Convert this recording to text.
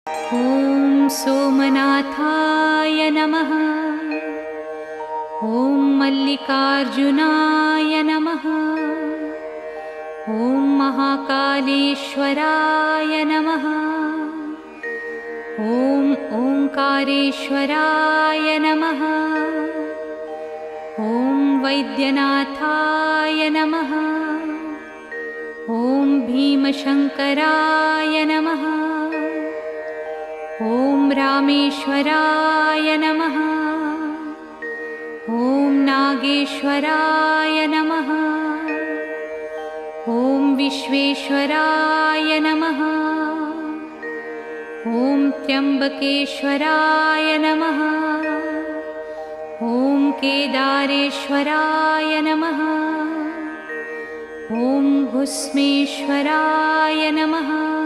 ॐ सोमनाथाय नमः। ॐ मल्लिकार्जुनाय नमः। ॐ महाकालेश्वराय नमः। ॐ ओंकारेश्वराय नमः। ॐ वैद्यनाथाय नमः। ॐ भीमशंकराय नमः। ॐ रामेश्वराय नमः। ॐ नागेश्वराय नमः। ॐ विश्वेश्वराय नमः। ॐ त्र्यंबकेश्वराय नमः। ॐ केदारेश्वराय नमः। ॐ भुस्मेश्वराय नमः।